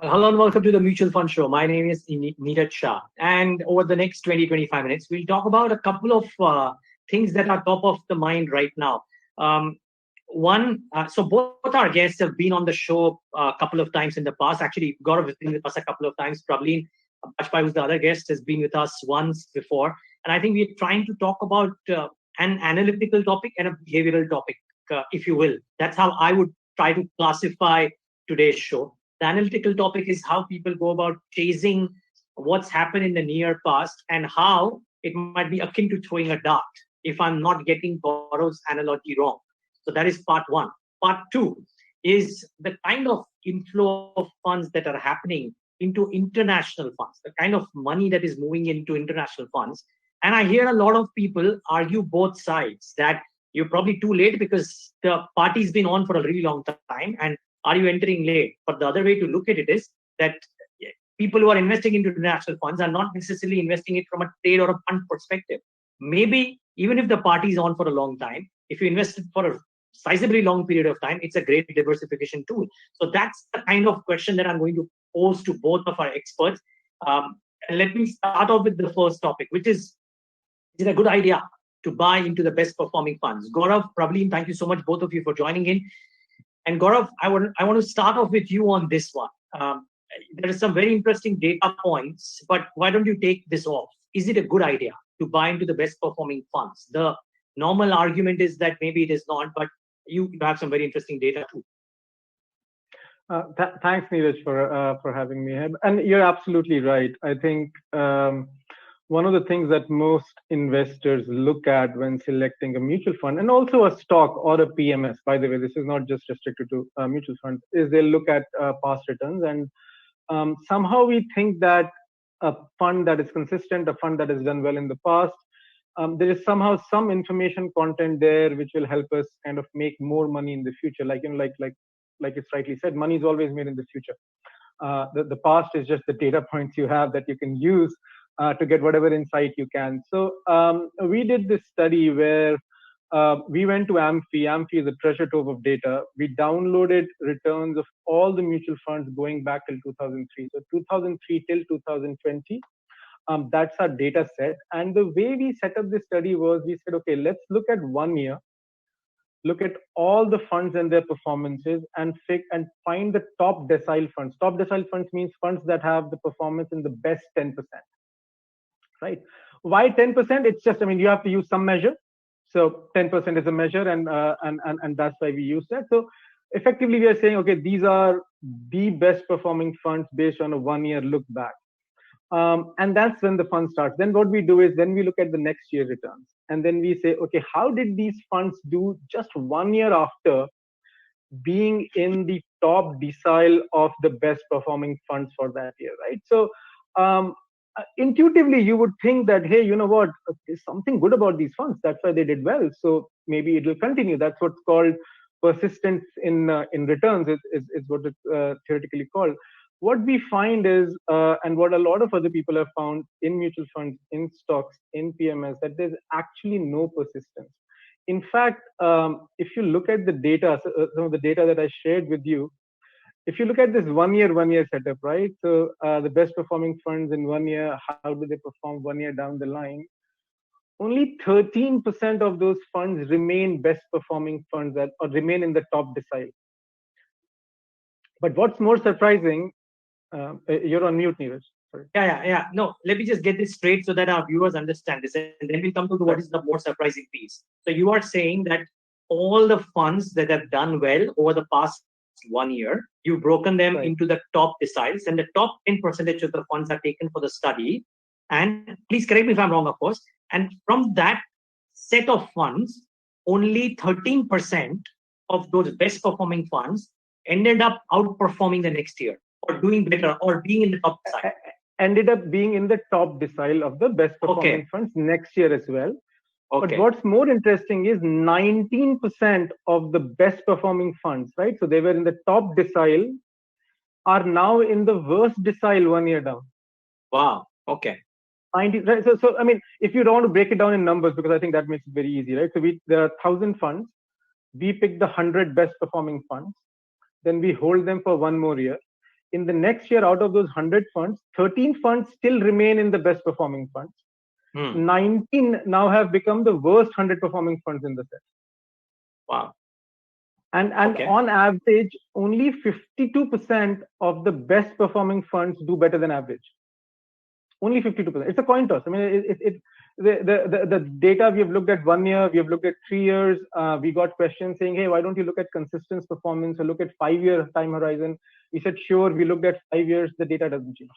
Hello and welcome to the Mutual Fund Show. My name is Neeraj Shah. And over the next 20-25 minutes, we'll talk about a couple of things that are top of the mind right now. So both our guests have been on the show a couple of times in the past. Actually, Gaurav has been with us a couple of times. Probably Bajpai, who's the other guest, has been with us once before. And I think we're trying to talk about an analytical topic and a behavioral topic, if you will. That's how I would try to classify today's show. The analytical topic is how people go about chasing what's happened in the near past and how it might be akin to throwing a dart if I'm not getting Gaurav's analogy wrong. So that is part one. Part two is the kind of inflow of funds that are happening into international funds, the kind of money that is moving into international funds. And I hear a lot of people argue both sides that you're probably too late because the party's been on for a really long time and are you entering late? But the other way to look at it is that people who are investing into international funds are not necessarily investing it from a trade or a fund perspective. Maybe even if the party is on for a long time, if you invest it for a sizably long period of time, it's a great diversification tool. So that's the kind of question that I'm going to pose to both of our experts. Let me start off with the first topic, which is it a good idea to buy into the best performing funds? Gaurav, Pravleen, thank you so much, both of you, for joining in. And Gaurav, I want to start off with you on this one. There are some very interesting data points, but why don't you take this off? Is it a good idea to buy into the best performing funds? The normal argument is that maybe it is not, but you have some very interesting data too. Thanks, Neeraj, for having me here. And you're absolutely right. I think one of the things that most investors look at when selecting a mutual fund and also a stock or a PMS, by the way, this is not just restricted to mutual funds, is they look at past returns. And somehow we think that a fund that is consistent, a fund that has done well in the past, there is somehow some information content there which will help us kind of make more money in the future. Like it's rightly said, money is always made in the future. The past is just the data points you have that you can use to get whatever insight you can. So we did this study where we went to AMFI. AMFI is a treasure trove of data. We downloaded returns of all the mutual funds going back till 2003. So 2003 till 2020, that's our data set. And the way we set up this study was we said, okay, let's look at 1 year, look at all the funds and their performances and find the top decile funds. Top decile funds means funds that have the performance in the best 10%. Right? Why 10%? It's just, you have to use some measure. So 10% is a measure, and that's why we use that. So effectively, we are saying, okay, these are the best performing funds based on a 1 year look back. And that's when the fund starts. Then what we do is then we look at the next year returns. And then we say, okay, how did these funds do just 1 year after being in the top decile of the best performing funds for that year, right? So intuitively, you would think that, hey, you know what, there's something good about these funds. That's why they did well. So maybe it will continue. That's what's called persistence in returns is what it's theoretically called. What we find is, and what a lot of other people have found in mutual funds, in stocks, in PMS, that there's actually no persistence. In fact, if you look at the data, some of the data that I shared with you, if you look at this 1 year setup, right? So the best performing funds in 1 year, how do they perform 1 year down the line? Only 13% of those funds remain best performing funds or remain in the top decile. But what's more surprising, you're on mute, Neeraj. Sorry. Yeah. No, let me just get this straight so that our viewers understand this. And then we come to what is the more surprising piece. So you are saying that all the funds that have done well over the past 1 year, you've broken them into the top deciles, and the top 10% of the funds are taken for the study. And please correct me if I'm wrong, of course. And from that set of funds, only 13% of those best performing funds ended up outperforming the next year or doing better or being in the top decile. Ended up being in the top decile of the best performing funds next year as well. Okay. But what's more interesting is 19% of the best performing funds, right? So they were in the top decile, are now in the worst decile 1 year down. Wow. Okay. 90, right? So if you don't want to break it down in numbers, because I think that makes it very easy, right? So there are 1,000 funds. We pick the 100 best performing funds. Then we hold them for 1 more year. in the next year, out of those 100 funds, 13 funds still remain in the best performing funds. 19 now have become the worst 100 performing funds in the set. Wow. And on average, only 52% of the best performing funds do better than average. Only 52%. It's a coin toss. I mean, the data we have looked at 1 year, we have looked at 3 years. We got questions saying, hey, why don't you look at consistent performance or look at 5-year time horizon? We said, sure, we looked at 5 years, the data doesn't change.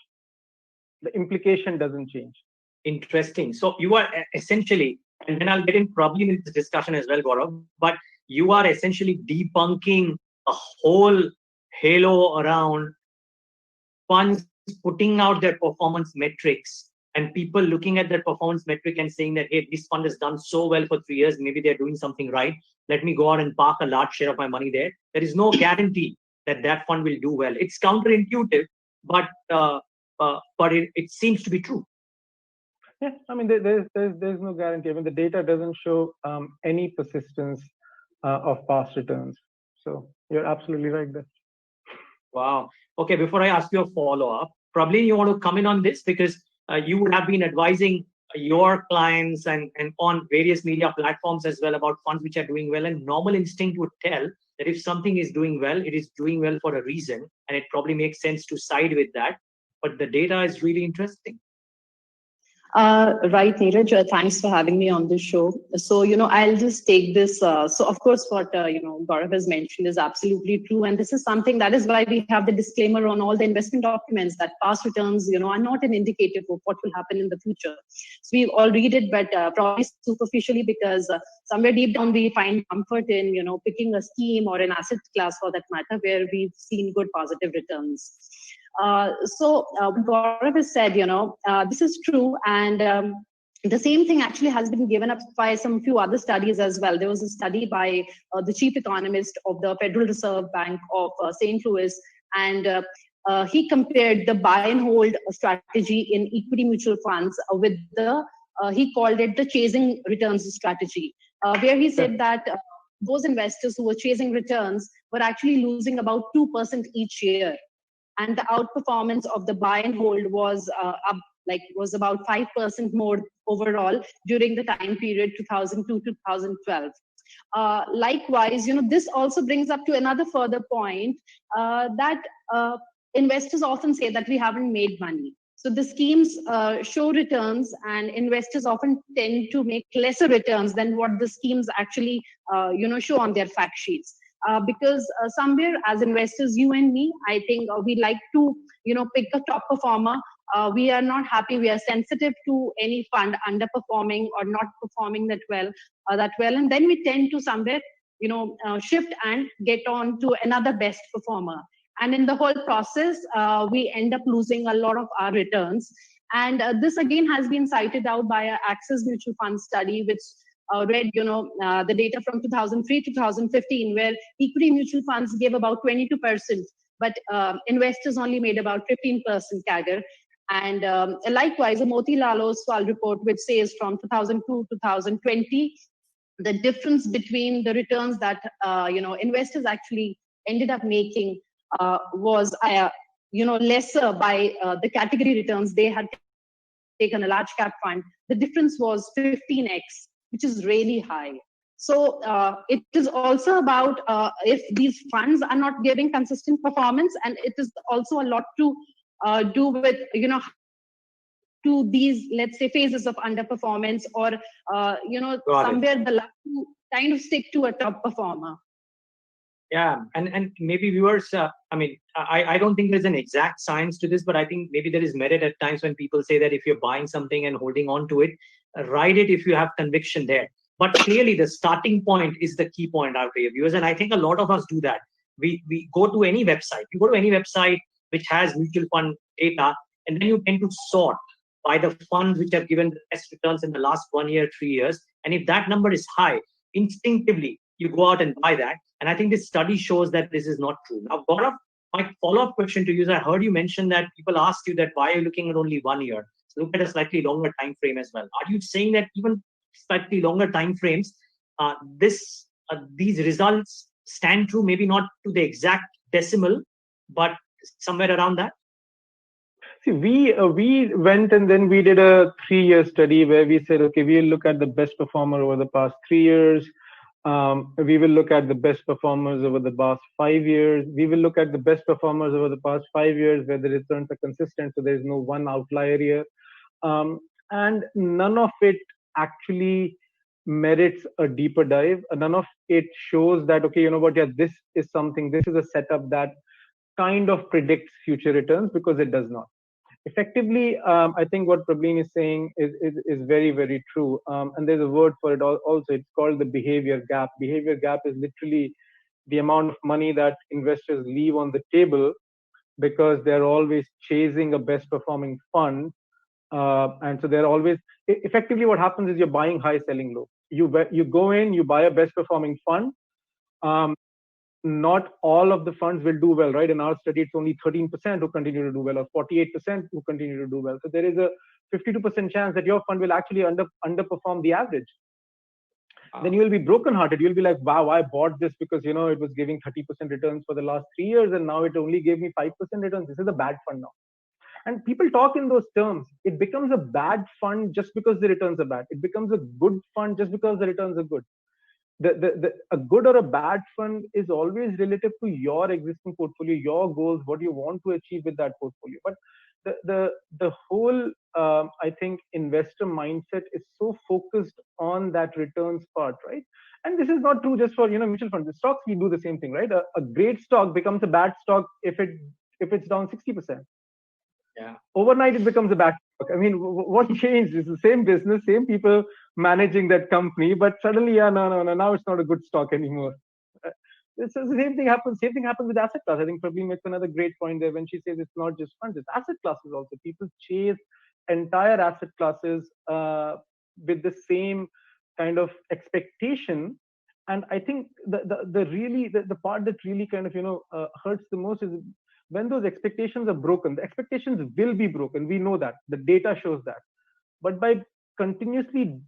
The implication doesn't change. Interesting. So you are essentially, and then I'll get in probably in this discussion as well, Gaurav, but you are essentially debunking a whole halo around funds putting out their performance metrics and people looking at their performance metric and saying that, hey, this fund has done so well for 3 years, maybe they're doing something right. Let me go out and park a large share of my money there. There is no guarantee that that fund will do well. It's counterintuitive, but it seems to be true. Yeah, I mean, there's no guarantee. I mean, the data doesn't show any persistence of past returns. So you're absolutely right there. Wow. Okay, before I ask you a follow-up, probably you want to come in on this because you would have been advising your clients and on various media platforms as well about funds which are doing well. And normal instinct would tell that if something is doing well, it is doing well for a reason. And it probably makes sense to side with that. But the data is really interesting. Right, Neeraj, thanks for having me on this show. So, I'll just take this. So, of course, what, Gaurav has mentioned is absolutely true. And this is something that is why we have the disclaimer on all the investment documents that past returns, are not an indicator of what will happen in the future. So we all read it, but probably superficially because somewhere deep down we find comfort in, picking a scheme or an asset class for that matter where we've seen good positive returns. So Gaurav has said, this is true. And the same thing actually has been given up by some few other studies as well. There was a study by the chief economist of the Federal Reserve Bank of St. Louis. And he compared the buy and hold strategy in equity mutual funds with he called it the chasing returns strategy, where he said that those investors who were chasing returns were actually losing about 2% each year. And the outperformance of the buy and hold was was about 5% more overall during the time period 2002 to 2012. Likewise, this also brings up to another further point that investors often say that we haven't made money. So the schemes show returns, and investors often tend to make lesser returns than what the schemes actually show on their fact sheets. Because somewhere as investors, you and me, I think we like to, pick a top performer. We are not happy. We are sensitive to any fund underperforming or not performing that well. And then we tend to somewhere, shift and get on to another best performer. And in the whole process, we end up losing a lot of our returns. And this again has been cited out by our Access Mutual Fund study, which read, the data from 2003 to 2015, where equity mutual funds gave about 22%, but investors only made about 15% CAGR. And likewise, a Motilal Oswal report, which says from 2002 to 2020, the difference between the returns that investors actually ended up making was lesser by the category returns they had taken a large cap fund. The difference was 15x, which is really high. So it is also about if these funds are not giving consistent performance, and it is also a lot to do with, to these, let's say, phases of underperformance or, somewhere the luck to kind of stick to a top performer. Yeah, and maybe viewers, I don't think there's an exact science to this, but I think maybe there is merit at times when people say that if you're buying something and holding on to it, ride it if you have conviction there. But clearly the starting point is the key point out here, viewers. And I think a lot of us do that. We go to any website. You go to any website which has mutual fund data, and then you tend to sort by the funds which have given the best returns in the last 1 year, 3 years. And if that number is high, instinctively, you go out and buy that. And I think this study shows that this is not true. Now, Gaurav, my follow-up question to you is, I heard you mention that people asked you that why are you looking at only 1 year? So look at a slightly longer time frame as well. Are you saying that even slightly longer time frames, these results stand true, maybe not to the exact decimal, but somewhere around that? See, we went and then we did a 3-year study where we said, okay, we'll look at the best performer over the past 3 years. We will look at the best performers over the past 5 years. We will look at the best performers over the past 5 years where the returns are consistent, so there's no one outlier here. And none of it actually merits a deeper dive. None of it shows that, okay, you know what, yeah, this is a setup that kind of predicts future returns, because it does not. Effectively, I think what Prableen is saying is very, very true. And there's a word for it also. It's called the behavior gap. Behavior gap is literally the amount of money that investors leave on the table because they're always chasing a best performing fund. And so they're always, effectively what happens is you're buying high, selling low. You go in, you buy a best performing fund. Not all of the funds will do well, right? In our study, it's only 13% who continue to do well, or 48% who continue to do well. So there is a 52% chance that your fund will actually underperform the average. Then you will be brokenhearted. You'll be like, wow, I bought this because, you know, it was giving 30% returns for the last 3 years, and now it only gave me 5% returns. This is a bad fund now. And people talk in those terms. It becomes a bad fund just because the returns are bad. It becomes a good fund just because the returns are good. A good or a bad fund is always relative to your existing portfolio, your goals, what you want to achieve with that portfolio. But the whole I think investor mindset is so focused on that returns part, right? And this is not true just for, you know, mutual funds. The stocks, we do the same thing, right? A great stock becomes a bad stock if it's down 60%. Yeah. Overnight it becomes a bad stock. I mean, what changed? It's the same business, same people managing that company, but suddenly, yeah, no, now it's not a good stock anymore. It's the same thing happens. Same thing happens with asset class. I think Prableen makes another great point there when she says it's not just funds, it's asset classes also. People chase entire asset classes with the same kind of expectation. And I think the part that really kind of, you know, hurts the most is when those expectations are broken. The expectations will be broken. We know that. The data shows that. But by continuously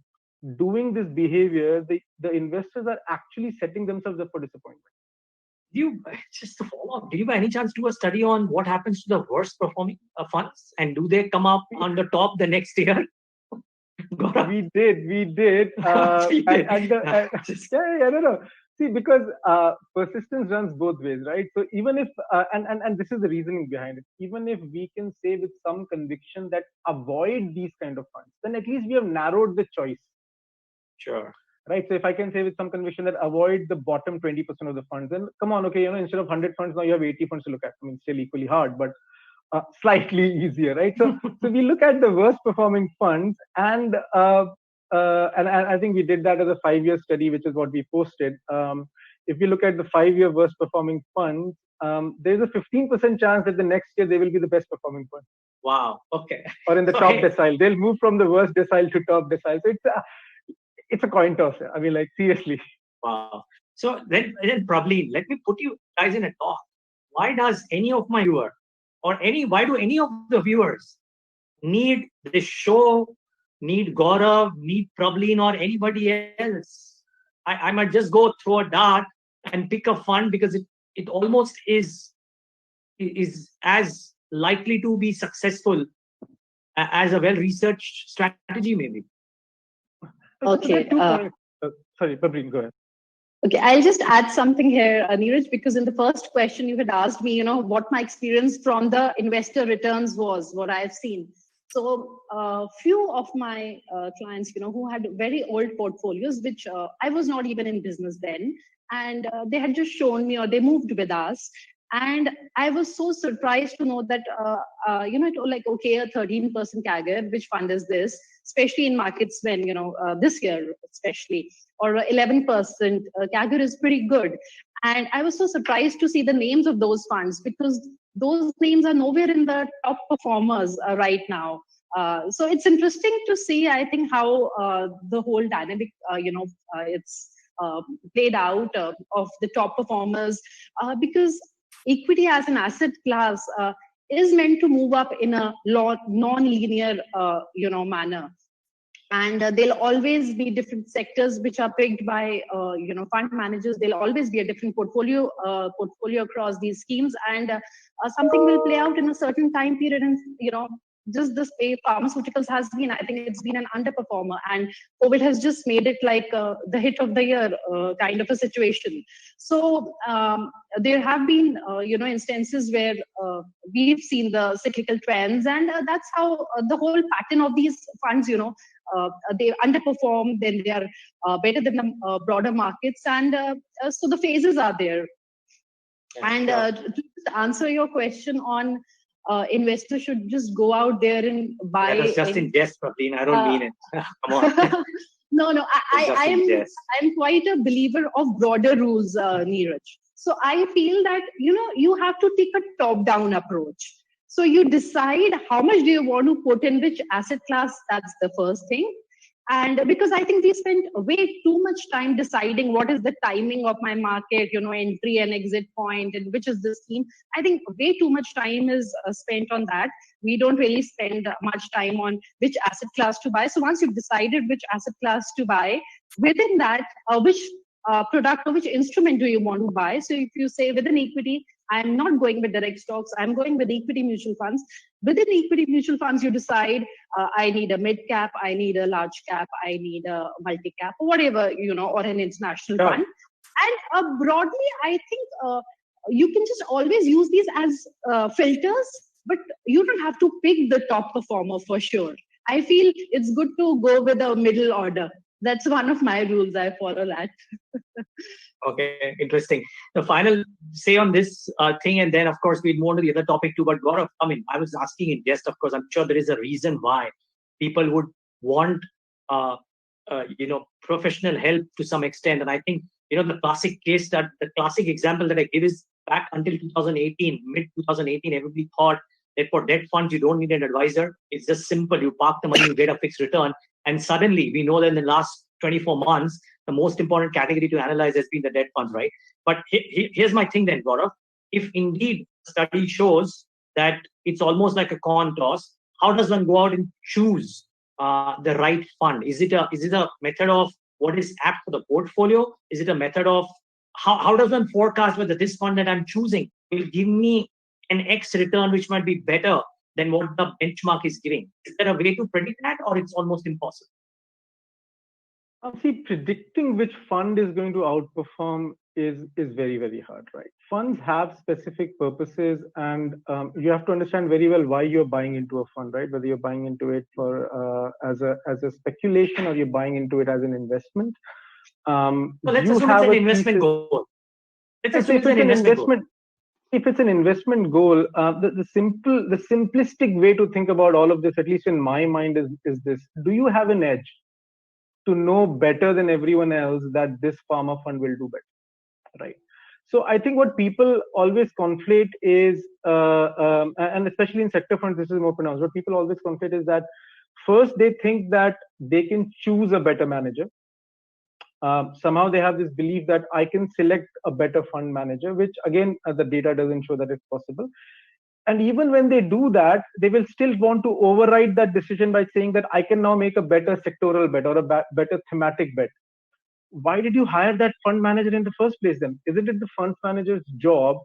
doing this behavior, the investors are actually setting themselves up for disappointment. Just to follow up, do you by any chance do a study on what happens to the worst performing funds, and do they come up on the top the next year? We did. No. See, because persistence runs both ways, right? So even if, and this is the reasoning behind it, even if we can say with some conviction that avoid these kind of funds, then at least we have narrowed the choice. Sure. Right. So if I can say with some conviction that avoid the bottom 20% of the funds, then come on, okay, you know, instead of 100 funds, now you have 80 funds to look at. I mean, still equally hard, but slightly easier, right? So we look at the worst performing funds, and I think we did that as a 5-year study, which is what we posted. If we look at the 5-year worst performing funds, there's a 15% chance that the next year they will be the best performing fund. Wow. Okay. Or in the top decile, they'll move from the worst decile to top decile. So it's a coin toss. I mean, like, seriously. Wow. So then probably let me put you guys in a talk. Why does any of my viewer why do any of the viewers need this show, need Gaurav, need Prableen or anybody else? I might just go throw a dart and pick a fund because it almost is as likely to be successful as a well-researched strategy, maybe. Okay. Sorry, Prableen, go ahead. Okay, I'll just add something here, Neeraj, because in the first question you had asked me, you know, what my experience from the investor returns was, what I've seen. So few of my clients, you know, who had very old portfolios, which I was not even in business then, and they had just shown me, or they moved with us. And I was so surprised to know that, you know, like, okay, a 13% CAGR, which fund is this? Especially in markets when, you know, this year especially, or 11% CAGR is pretty good. And I was so surprised to see the names of those funds, because those names are nowhere in the top performers right now. So it's interesting to see, I think, how the whole dynamic, you know, it's played out of the top performers, because equity as an asset class is meant to move up in a non-linear, you know, manner. and there'll always be different sectors which are picked by fund managers. There'll always be a different portfolio across these schemes, and something will play out in a certain time period. And just this way pharmaceuticals has been, I think it's been an underperformer, and COVID has just made it like the hit of the year kind of a situation. So there have been instances where we've seen the cyclical trends, and that's how the whole pattern of these funds, they underperform, then they are better than the broader markets, and so the phases are there. And to answer your question on investors should just go out there and buy. That was just in jest, Praveen. I don't mean it. Come on. No, I'm quite a believer of broader rules, Neeraj. So I feel that you have to take a top-down approach. So you decide how much do you want to put in which asset class. That's the first thing. And because I think we spend way too much time deciding what is the timing of my market, entry and exit point, and which is the scheme. I think way too much time is spent on that. We don't really spend much time on which asset class to buy. So once you've decided which asset class to buy, within that, which product or which instrument do you want to buy? So if you say within equity, I'm not going with direct stocks, I'm going with equity mutual funds. Within equity mutual funds, you decide, I need a mid cap, I need a large cap, I need a multi cap, or whatever, or an international fund. And broadly, I think you can just always use these as filters, but you don't have to pick the top performer for sure. I feel it's good to go with a middle order. That's one of my rules. I follow that. Okay, interesting. The final say on this thing, and then of course we'll move on to the other topic too. But Gaurav, I was asking in jest. Of course, I'm sure there is a reason why people would want, professional help to some extent. And I think the classic example that I give is back until 2018, mid 2018, everybody thought that for debt funds you don't need an advisor. It's just simple. You park the money, you get a fixed return. And suddenly we know that in the last 24 months, the most important category to analyze has been the debt funds, right? But here's my thing then, Gaurav. If indeed study shows that it's almost like a coin toss, how does one go out and choose the right fund? Is it a method of what is apt for the portfolio? Is it a method of how does one forecast whether this fund that I'm choosing will give me an X return which might be better than what the benchmark is giving? Is there a way to predict that, or it's almost impossible? See, predicting which fund is going to outperform is very, very hard, right? Funds have specific purposes, and you have to understand very well why you're buying into a fund, right? Whether you're buying into it for as a speculation or you're buying into it as an investment. So let's assume it's an investment goal. Let's assume it's an investment goal. If it's an investment goal, the simplistic way to think about all of this, at least in my mind, is this: do you have an edge to know better than everyone else that this pharma fund will do better, right? So I think what people always conflate is, and especially in sector funds, this is more pronounced. What people always conflate is that first they think that they can choose a better manager. Somehow they have this belief that I can select a better fund manager, which again, the data doesn't show that it's possible. And even when they do that, they will still want to override that decision by saying that I can now make a better sectoral bet or a better thematic bet. Why did you hire that fund manager in the first place then? Isn't it the fund manager's job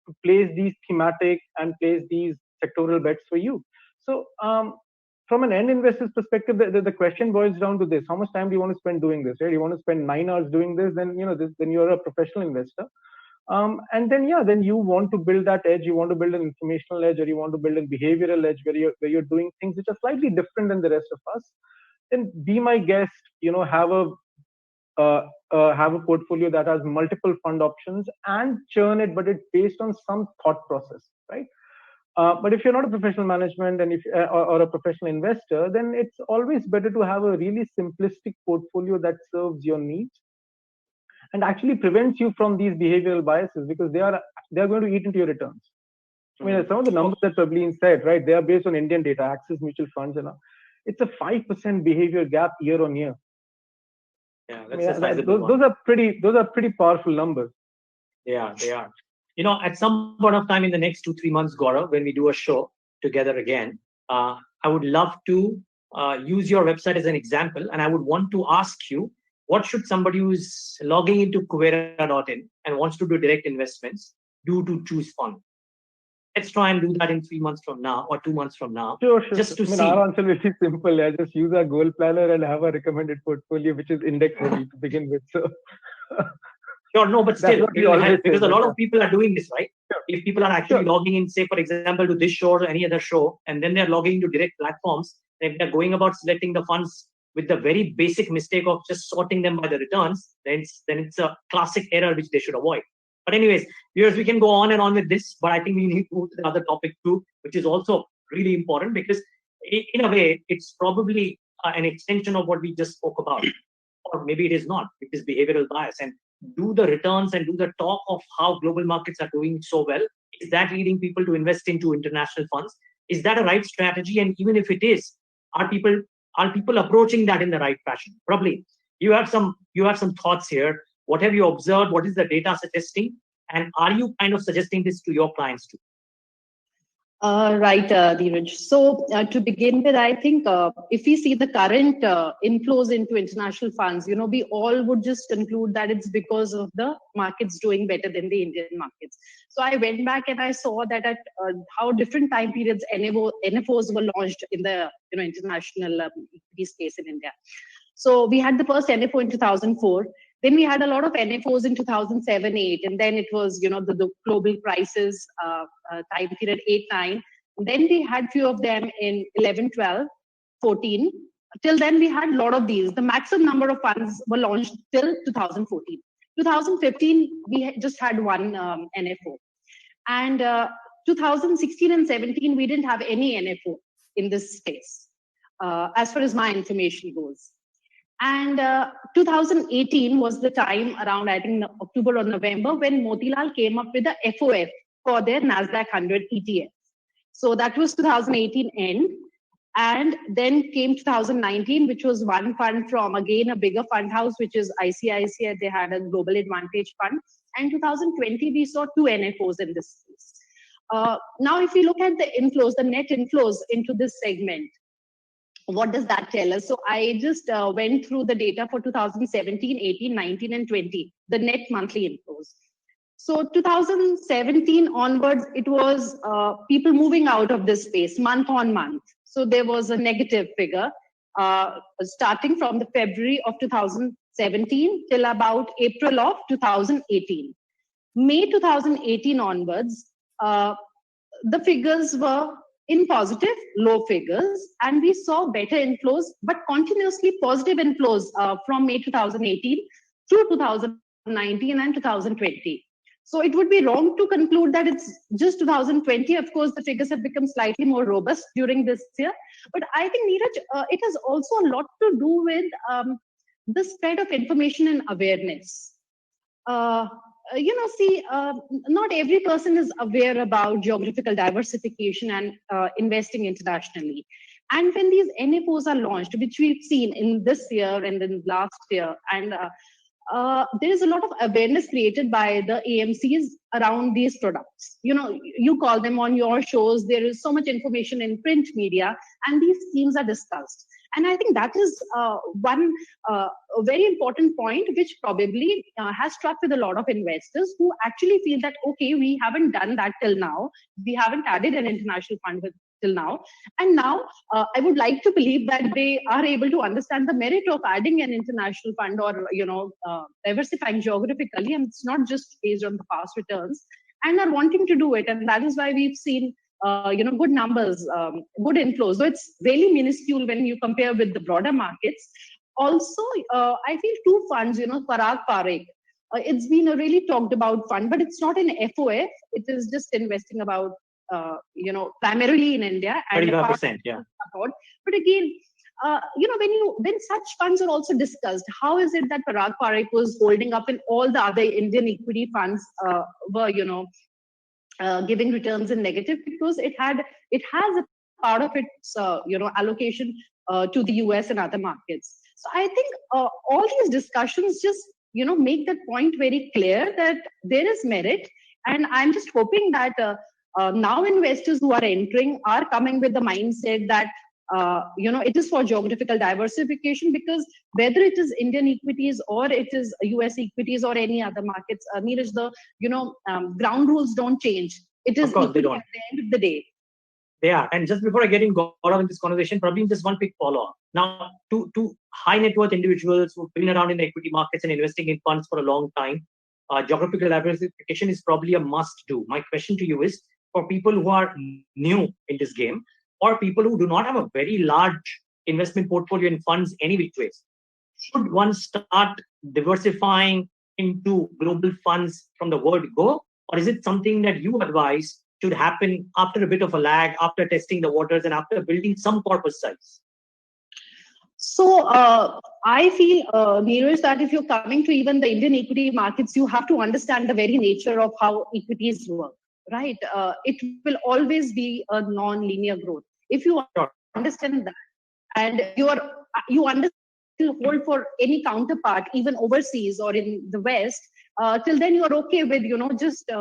to place these thematic and place these sectoral bets for you? So from an end investor's perspective, the question boils down to this: how much time do you want to spend doing this? Right? You want to spend 9 hours doing this, then then you're a professional investor. And then you want to build that edge. You want to build an informational edge, or you want to build a behavioral edge where you're doing things which are slightly different than the rest of us. Then be my guest. Have a portfolio that has multiple fund options and churn it, but it's based on some thought process, right? But if you're not a professional management and or a professional investor, then it's always better to have a really simplistic portfolio that serves your needs and actually prevents you from these behavioral biases, because they are going to eat into your returns. I mean, some of the numbers that Praveen said, right? They are based on Indian data, Axis Mutual Funds, it's a 5% behavior gap year on year. Yeah, those are pretty powerful numbers. Yeah, they are. At some point of time in the next 2-3 months, Gaurav, when we do a show together again, I would love to use your website as an example, and I would want to ask you, what should somebody who's logging into Kuvera.in and wants to do direct investments do to choose fund? Let's try and do that in 3 months from now or 2 months from now. Sure. Just to I mean, see. our answer will be simple. I just use a goal planner and have a recommended portfolio, which is index heavy to begin with. So. Sure, no, but still, because a lot of people are doing this, right? Sure. If people are actually logging in, say, for example, to this show or any other show, and then they're logging into direct platforms, if they're going about selecting the funds with the very basic mistake of just sorting them by the returns, then it's a classic error which they should avoid. But anyways, viewers, we can go on and on with this, but I think we need to move to the other topic too, which is also really important because in a way, it's probably an extension of what we just spoke about. Or maybe it is not, it is behavioral bias. And do the returns and do the talk of how global markets are doing so well, is that leading people to invest into international funds? Is that a right strategy? And even if it is, are people approaching that in the right fashion? Probably. You have some thoughts here. What have you observed? What is the data suggesting? And are you kind of suggesting this to your clients too? Right, Dheeraj. So to begin with, I think if we see the current inflows into international funds, we all would just conclude that it's because of the markets doing better than the Indian markets. So I went back and I saw that at how different time periods NFOs were launched in the international equity space in India. So we had the first NFO in 2004. Then we had a lot of NFOs in 2007-8, and then it was, the global crisis time period 8-9. Then we had few of them in 11-12, 14. Till then, we had a lot of these. The maximum number of funds were launched till 2014. 2015, we just had one NFO. And 2016 and 17, we didn't have any NFO in this space, as far as my information goes. And 2018 was the time around, I think, October or November, when Motilal came up with the FOF for their NASDAQ 100 ETF. So that was 2018 end. And then came 2019, which was one fund from, again, a bigger fund house, which is ICICI. They had a Global Advantage Fund. And 2020, we saw 2 NFOs in this space. Now, if we look at the inflows, the net inflows into this segment, what does that tell us? So I just went through the data for 2017, 18, 19, and 20, the net monthly inflows. So 2017 onwards, it was people moving out of this space month on month. So there was a negative figure starting from the February of 2017 till about April of 2018. May 2018 onwards, the figures were in positive, low figures, and we saw better inflows, but continuously positive inflows from May 2018 through 2019 and 2020. So it would be wrong to conclude that it's just 2020. Of course, the figures have become slightly more robust during this year. But I think, Neeraj, it has also a lot to do with the spread of information and awareness. Not every person is aware about geographical diversification and investing internationally. And when these NFOs are launched, which we've seen in this year and in last year, and there is a lot of awareness created by the AMCs around these products. You call them on your shows. There is so much information in print media, and these schemes are discussed. And I think that is one very important point, which probably has struck with a lot of investors who actually feel that, okay, we haven't done that till now. We haven't added an international fund till now. And now I would like to believe that they are able to understand the merit of adding an international fund or, diversifying geographically. And it's not just based on the past returns, and are wanting to do it. And that is why we've seen good numbers, good inflows. So it's really minuscule when you compare with the broader markets. Also, I feel 2 funds, Parag Parekh. It's been a really talked about fund, but it's not an FOF. It is just investing about, primarily in India. 35%, yeah. But again, when such funds are also discussed, how is it that Parag Parekh was holding up and all the other Indian equity funds were, giving returns in negative? Because it has a part of its allocation to the US and other markets. So I think all these discussions just make that point very clear that there is merit, and I'm just hoping that now investors who are entering are coming with the mindset that it is for geographical diversification, because whether it is Indian equities or it is US equities or any other markets, Neeraj, the ground rules don't change. It is Of course, they equity don't. at the end of the day. They are. And just before I get in Gaurav in this conversation, probably just one quick follow-up. Now, to high net worth individuals who've been around in the equity markets and investing in funds for a long time, geographical diversification is probably a must-do. My question to you is, for people who are new in this game, or people who do not have a very large investment portfolio in funds any which ways, should one start diversifying into global funds from the word go? Or is it something that you advise should happen after a bit of a lag, after testing the waters, and after building some corpus size? So I feel, Neeraj, that if you're coming to even the Indian equity markets, you have to understand the very nature of how equities work, right? It will always be a non-linear growth. If you understand that, and you understand hold for any counterpart, even overseas or in the West, till then you are okay with, just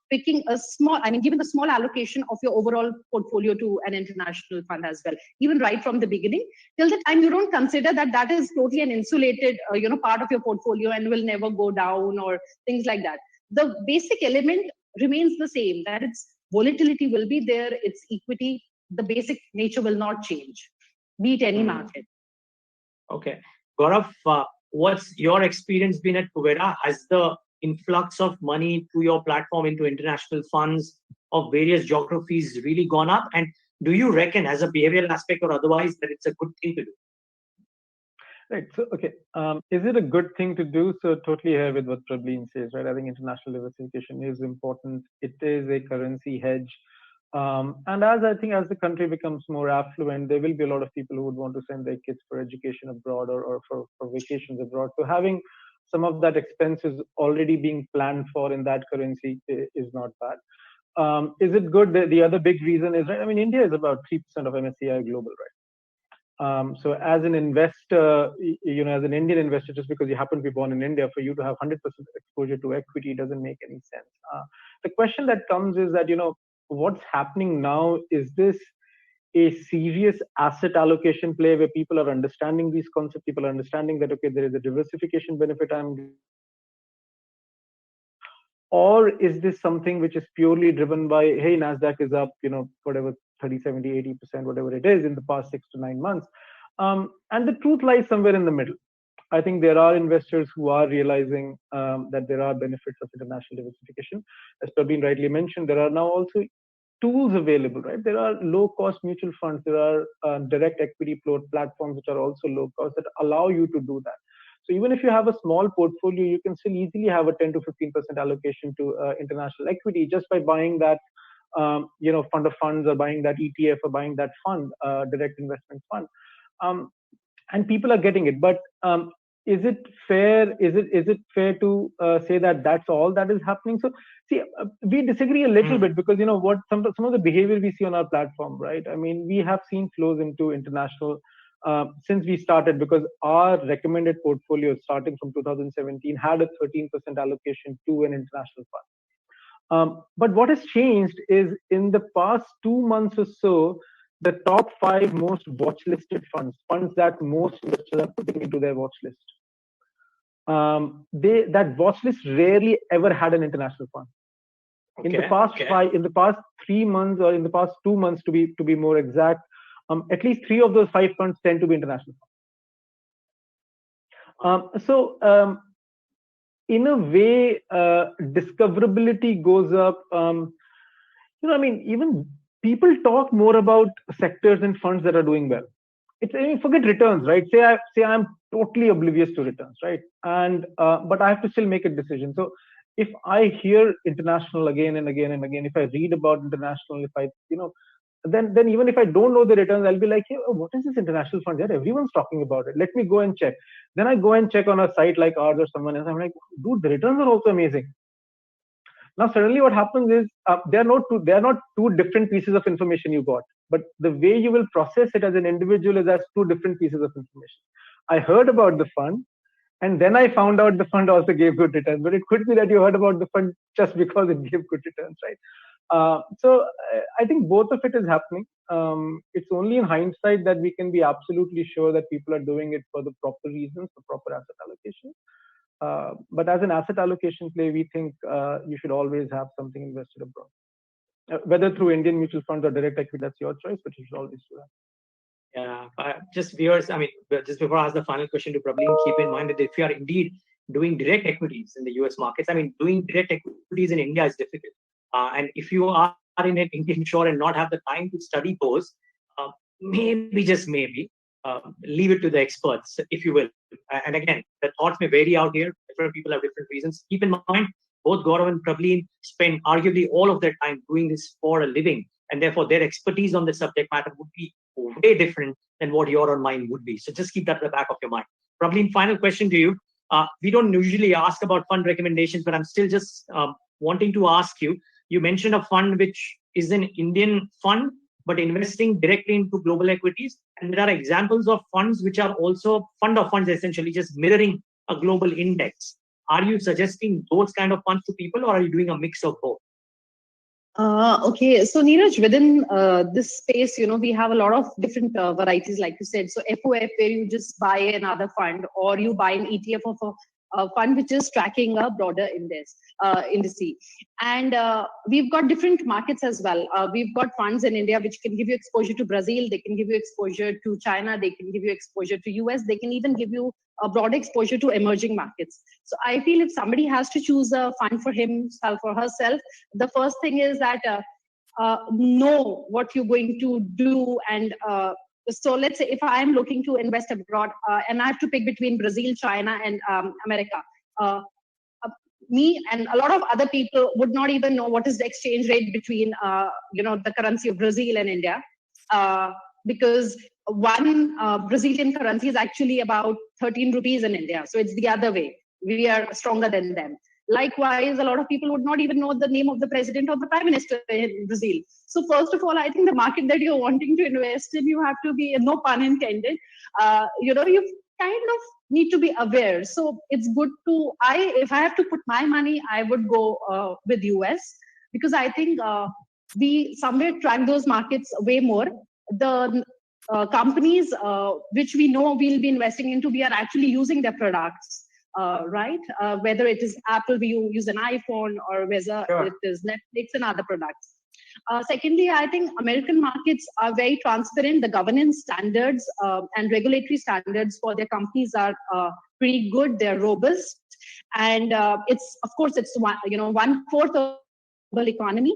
picking a small, giving a small allocation of your overall portfolio to an international fund as well, even right from the beginning, till the time you don't consider that that is totally an insulated, part of your portfolio and will never go down or things like that. The basic element remains the same, that its volatility will be there, its equity, the basic nature will not change, be it any market. Okay. Gaurav, what's your experience been at Kuvera? Has the influx of money to your platform into international funds of various geographies really gone up? And do you reckon, as a behavioral aspect or otherwise, that it's a good thing to do? Right. So, okay. Is it a good thing to do? So, totally here with what Prableen says, right? I think international diversification is important. It is a currency hedge. And as the country becomes more affluent, there will be a lot of people who would want to send their kids for education abroad or for vacations abroad. So having some of that expenses already being planned for in that currency is not bad. Is it good? The other big reason is, right, India is about 3% of MSCI global, right? So as an investor, as an Indian investor, just because you happen to be born in India, for you to have 100% exposure to equity doesn't make any sense. The question that comes is that, what's happening now, is this a serious asset allocation play where people are understanding these concepts, people are understanding that, okay, there is a diversification benefit or is this something which is purely driven by, hey, NASDAQ is up, whatever, 30, 70, 80%, whatever it is in the past 6 to 9 months. And the truth lies somewhere in the middle. I think there are investors who are realizing that there are benefits of international diversification. As Prableen rightly mentioned, there are now also tools available, right? There are low-cost mutual funds. There are direct equity float platforms which are also low-cost that allow you to do that. So even if you have a small portfolio, you can still easily have a 10 to 15% allocation to international equity just by buying that, fund of funds, or buying that ETF, or buying that fund, direct investment fund. And people are getting it, but is it fair? Is it fair to say that that's all that is happening? So, see, we disagree a little bit because what some of the behavior we see on our platform, right? We have seen flows into international since we started, because our recommended portfolio starting from 2017 had a 13% allocation to an international fund. But what has changed is in the past 2 months or so, the top 5 most watch-listed funds that most investors are putting into their watch list, that watch list rarely ever had an international fund. In the past 3 months, or in the past 2 months to be more exact, at least 3 of those 5 funds tend to be international funds. So in a way, discoverability goes up. Even people talk more about sectors and funds that are doing well. Forget returns, right? Say I'm totally oblivious to returns, right? And but I have to still make a decision. So if I hear international again and again and again, if I read about international, if I then even if I don't know the returns, I'll be like, hey, what is this international fund? Yeah, everyone's talking about it. Let me go and check. Then I go and check on a site like ours or someone else. I'm like, dude, the returns are also amazing. Now suddenly what happens is they are not two different pieces of information you got, but the way you will process it as an individual is as 2 different pieces of information. I heard about the fund, and then I found out the fund also gave good returns. But it could be that you heard about the fund just because it gave good returns, right? So I think both of it is happening. it's only in hindsight that we can be absolutely sure that people are doing it for the proper reasons, for proper asset allocation. But as an asset allocation play, we think you should always have something invested abroad. Whether through Indian mutual funds or direct equity, that's your choice, but you should always do that. Yeah, just viewers, just before I ask the final question to Prableen, keep in mind that if you are indeed doing direct equities in the US markets, doing direct equities in India is difficult. And if you are in an Indian shore and not have the time to study those, maybe, just maybe, leave it to the experts, if you will. And again, the thoughts may vary out here. Different people have different reasons. Keep in mind, both Gaurav and Prableen spend arguably all of their time doing this for a living. And therefore, their expertise on the subject matter would be way different than what your or mine would be. So just keep that at the back of your mind. Prableen, final question to you. We don't usually ask about fund recommendations, but I'm still just wanting to ask you. You mentioned a fund which is an Indian fund, but investing directly into global equities. And there are examples of funds which are also fund of funds, essentially just mirroring a global index. Are you suggesting those kind of funds to people, or are you doing a mix of both? Okay, so Neeraj, within this space, we have a lot of different varieties, like you said. So FOF, where you just buy another fund, or you buy an ETF of a fund which is tracking a broader indice. And we've got different markets as well. We've got funds in India which can give you exposure to Brazil, they can give you exposure to China, they can give you exposure to US, they can even give you a broad exposure to emerging markets. So I feel if somebody has to choose a fund for himself or herself, the first thing is that know what you're going to do. And so let's say if I'm looking to invest abroad and I have to pick between Brazil, China, and America, me and a lot of other people would not even know what is the exchange rate between the currency of Brazil and India, because one Brazilian currency is actually about 13 rupees in India. So it's the other way. We are stronger than them. Likewise, a lot of people would not even know the name of the president or the prime minister in Brazil. So first of all, I think the market that you're wanting to invest in, you have to be, no pun intended, you kind of need to be aware. So it's good to, if I have to put my money, I would go with US, because I think we somewhere track those markets way more. The companies which we know we'll be investing into, we are actually using their products. Right? Whether it is Apple, we use an iPhone, or whether it is Netflix and other products. Secondly, I think American markets are very transparent. The governance standards and regulatory standards for their companies are pretty good. They're robust, and it's 1/4 of the global economy.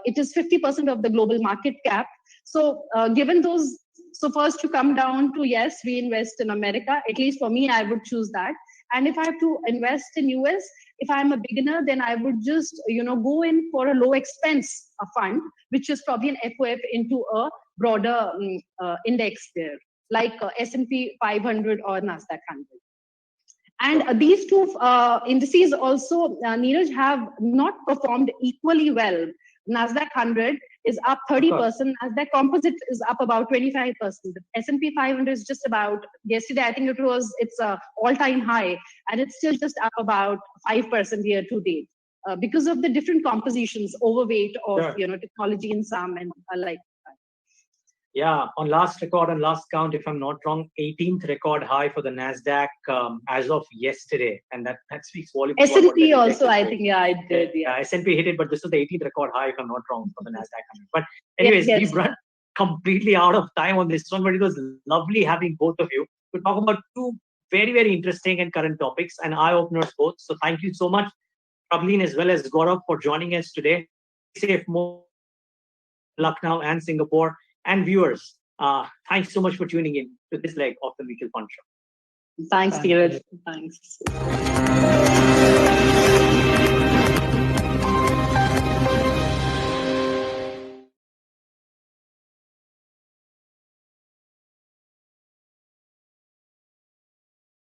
It is 50% of the global market cap. So, given those, so first you come down to, yes, we invest in America. At least for me, I would choose that. And if I have to invest in US, if I'm a beginner, then I would just, go in for a low expense fund, which is probably an FOF into a broader index there, like S&P 500 or NASDAQ 100. And these two indices also, Neeraj, have not performed equally well. NASDAQ 100 is up 30%. NASDAQ Composite is up about 25%. S&P 500 is just about, yesterday I think it's a all-time high, and it's still just up about 5% year to date because of the different compositions, overweight of technology in some and like. Yeah, on last record and last count, if I'm not wrong, 18th record high for the NASDAQ as of yesterday. And that speaks volumes. S&P also, I think, it did. Yeah, S&P hit it, but this was the 18th record high, if I'm not wrong, for the NASDAQ 100. But anyways, we've run completely out of time on this one, but it was lovely having both of you to talk about two very, very interesting and current topics and eye-openers both. So thank you so much, Prableen as well as Gaurav, for joining us today. Safe more Lucknow and Singapore. And viewers, thanks so much for tuning in to this leg of the Mutual Fund Show. Thanks, Neeraj. Thanks.